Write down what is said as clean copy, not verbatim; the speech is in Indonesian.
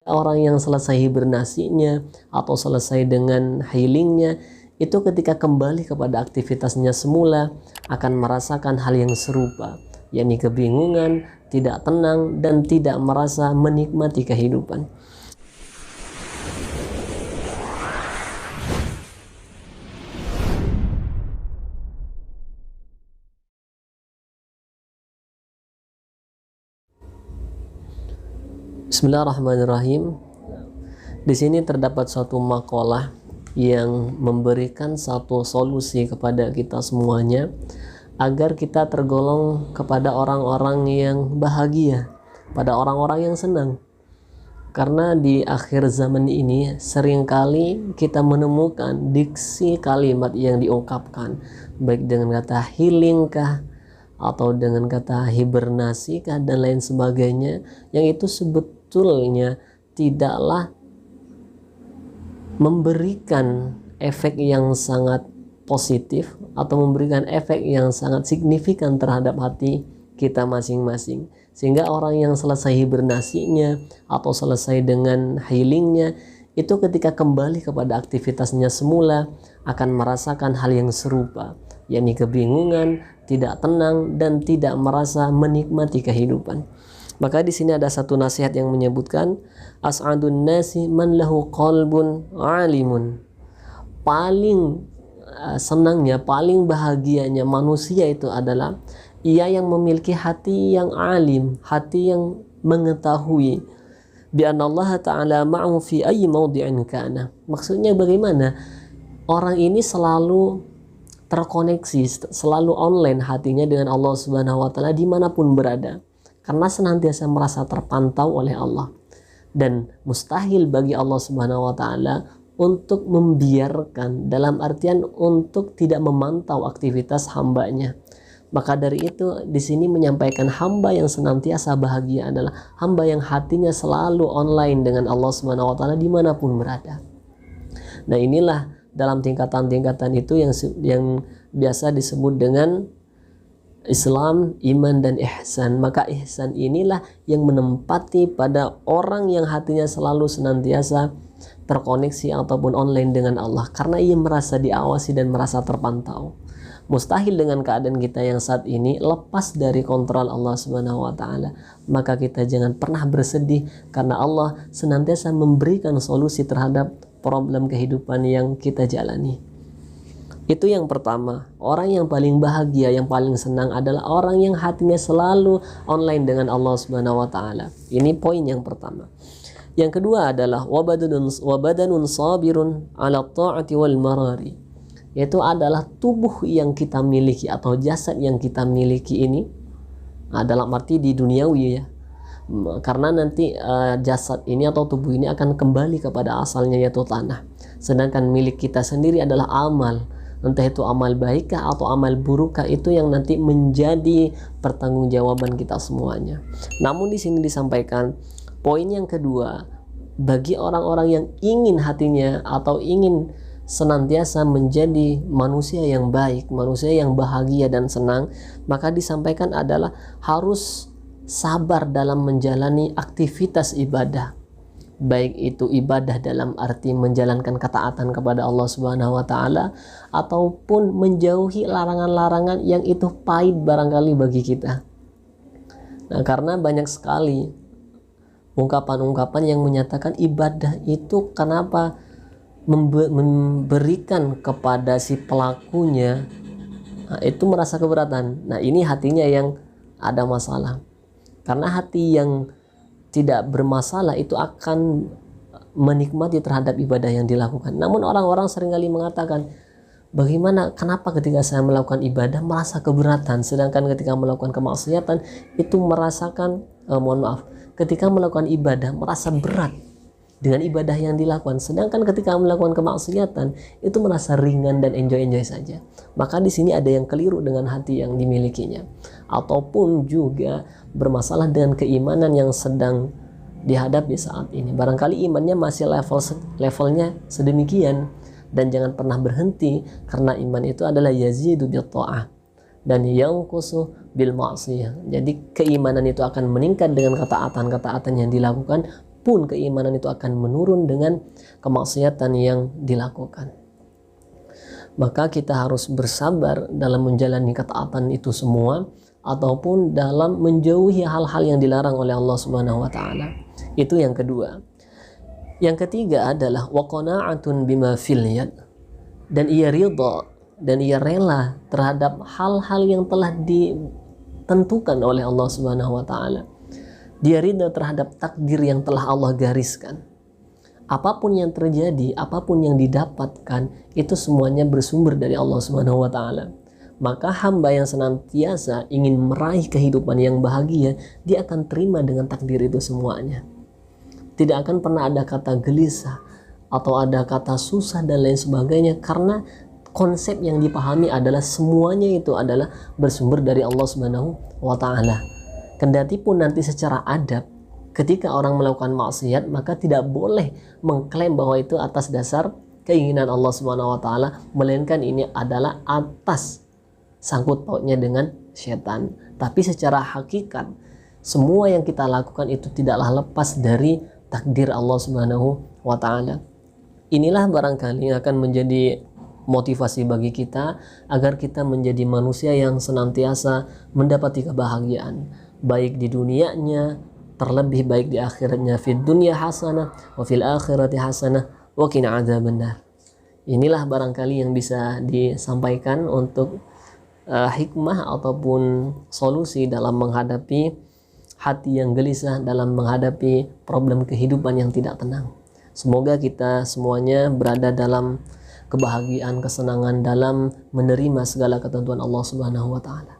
Orang yang selesai hibernasinya atau selesai dengan healingnya, itu ketika kembali kepada aktivitasnya semula akan merasakan hal yang serupa, yakni kebingungan, tidak tenang, dan tidak merasa menikmati kehidupan. Bismillahirrahmanirrahim. Di sini terdapat suatu makalah yang memberikan satu solusi kepada kita semuanya agar kita tergolong kepada orang-orang yang bahagia, pada orang-orang yang senang. Karena di akhir zaman ini seringkali kita menemukan diksi kalimat yang diungkapkan baik dengan kata healing kah atau dengan kata hibernasi kah dan lain sebagainya, yang itu sebetulnya tidaklah memberikan efek yang sangat positif atau memberikan efek yang sangat signifikan terhadap hati kita masing-masing. Sehingga orang yang selesai hibernasinya atau selesai dengan healingnya, itu ketika kembali kepada aktivitasnya semula akan merasakan hal yang serupa, yakni kebingungan, tidak tenang, dan tidak merasa menikmati kehidupan. Maka di sini ada satu nasihat yang menyebutkan as'adun nasi man lahu qalbun alimun. Paling senangnya, paling bahagianya manusia itu adalah ia yang memiliki hati yang alim, hati yang mengetahui bi anallaha ta'ala ma'ahu fi ayyi mawdi'in kana. Maksudnya bagaimana? Orang ini selalu terkoneksi, selalu online hatinya dengan Allah Subhanahu wa taala dimanapun berada, karena senantiasa merasa terpantau oleh Allah, dan mustahil bagi Allah Subhanahu wa taala untuk membiarkan, dalam artian untuk tidak memantau aktivitas hambanya. Maka dari itu di sini menyampaikan hamba yang senantiasa bahagia adalah hamba yang hatinya selalu online dengan Allah Subhanahu wa taala dimanapun berada. Nah, inilah dalam tingkatan-tingkatan itu yang biasa disebut dengan Islam, iman, dan ihsan. Maka ihsan inilah yang menempati pada orang yang hatinya selalu senantiasa terkoneksi ataupun online dengan Allah, karena ia merasa diawasi dan merasa terpantau. Mustahil dengan keadaan kita yang saat ini lepas dari kontrol Allah Subhanahu wa taala. Maka kita jangan pernah bersedih karena Allah senantiasa memberikan solusi terhadap problem kehidupan yang kita jalani. Itu yang pertama. Orang yang paling bahagia, yang paling senang adalah orang yang hatinya selalu online dengan Allah Subhanahu wa taala. Ini poin yang pertama. Yang kedua adalah wabadanun sabirun ala ta'ati wal marari. Yaitu adalah tubuh yang kita miliki atau jasad yang kita miliki ini, dalam arti di duniawi ya. Karena nanti jasad ini atau tubuh ini akan kembali kepada asalnya, yaitu tanah. Sedangkan milik kita sendiri adalah amal, entah itu amal baikkah atau amal burukkah, itu yang nanti menjadi pertanggungjawaban kita semuanya. Namun di sini disampaikan poin yang kedua, bagi orang-orang yang ingin hatinya atau ingin senantiasa menjadi manusia yang baik, manusia yang bahagia dan senang, maka disampaikan adalah harus sabar dalam menjalani aktivitas ibadah. Baik itu ibadah dalam arti menjalankan ketaatan kepada Allah Subhanahu wa taala ataupun menjauhi larangan-larangan yang itu pahit barangkali bagi kita. Nah, karena banyak sekali ungkapan-ungkapan yang menyatakan ibadah itu kenapa memberikan kepada si pelakunya itu merasa keberatan. Nah, ini hatinya yang ada masalah. Karena hati yang tidak bermasalah itu akan menikmati terhadap ibadah yang dilakukan. Namun orang-orang seringkali mengatakan, bagaimana, kenapa ketika saya melakukan ibadah merasa keberatan, sedangkan ketika melakukan kemaksiatan itu merasakan ketika melakukan ibadah merasa berat dengan ibadah yang dilakukan, sedangkan ketika melakukan kemaksiatan itu merasa ringan dan enjoy saja. Maka di sini ada yang keliru dengan hati yang dimilikinya, ataupun juga bermasalah dengan keimanan yang sedang dihadapi saat ini. Barangkali imannya masih levelnya sedemikian, dan jangan pernah berhenti, karena iman itu adalah yazidu bil ta'ah dan yanqusu bil ma'siyah. Jadi keimanan itu akan meningkat dengan ketaatan-ketaatan yang dilakukan, pun keimanan itu akan menurun dengan kemaksiatan yang dilakukan. Maka kita harus bersabar dalam menjalani ketaatan itu semua, ataupun dalam menjauhi hal-hal yang dilarang oleh Allah Subhanahu wa taala. Itu yang kedua. Yang ketiga adalah wa qana'atun bima fil yad, dan ia ridha dan ia rela terhadap hal-hal yang telah ditentukan oleh Allah Subhanahu wa taala. Dia ridha terhadap takdir yang telah Allah gariskan. Apapun yang terjadi, apapun yang didapatkan, itu semuanya bersumber dari Allah Subhanahu wa taala. Maka hamba yang senantiasa ingin meraih kehidupan yang bahagia, dia akan terima dengan takdir itu semuanya. Tidak akan pernah ada kata gelisah atau ada kata susah dan lain sebagainya, karena konsep yang dipahami adalah semuanya itu adalah bersumber dari Allah Subhanahu wa taala. Kendati pun nanti secara adab, ketika orang melakukan maksiat, maka tidak boleh mengklaim bahwa itu atas dasar keinginan Allah Subhanahu wa taala, melainkan ini adalah atas sangkut pautnya dengan setan. Tapi secara hakikat, semua yang kita lakukan itu tidaklah lepas dari takdir Allah Subhanahu wa taala. Inilah barangkali yang akan menjadi motivasi bagi kita agar kita menjadi manusia yang senantiasa mendapati kebahagiaan, baik di dunianya, terlebih baik di akhiratnya. Fid dunya hasanah wa fil akhirati hasanah wa qina adzabannar. Inilah barangkali yang bisa disampaikan untuk hikmah ataupun solusi dalam menghadapi hati yang gelisah, dalam menghadapi problem kehidupan yang tidak tenang. Semoga kita semuanya berada dalam kebahagiaan, kesenangan dalam menerima segala ketentuan Allah Subhanahu wa taala.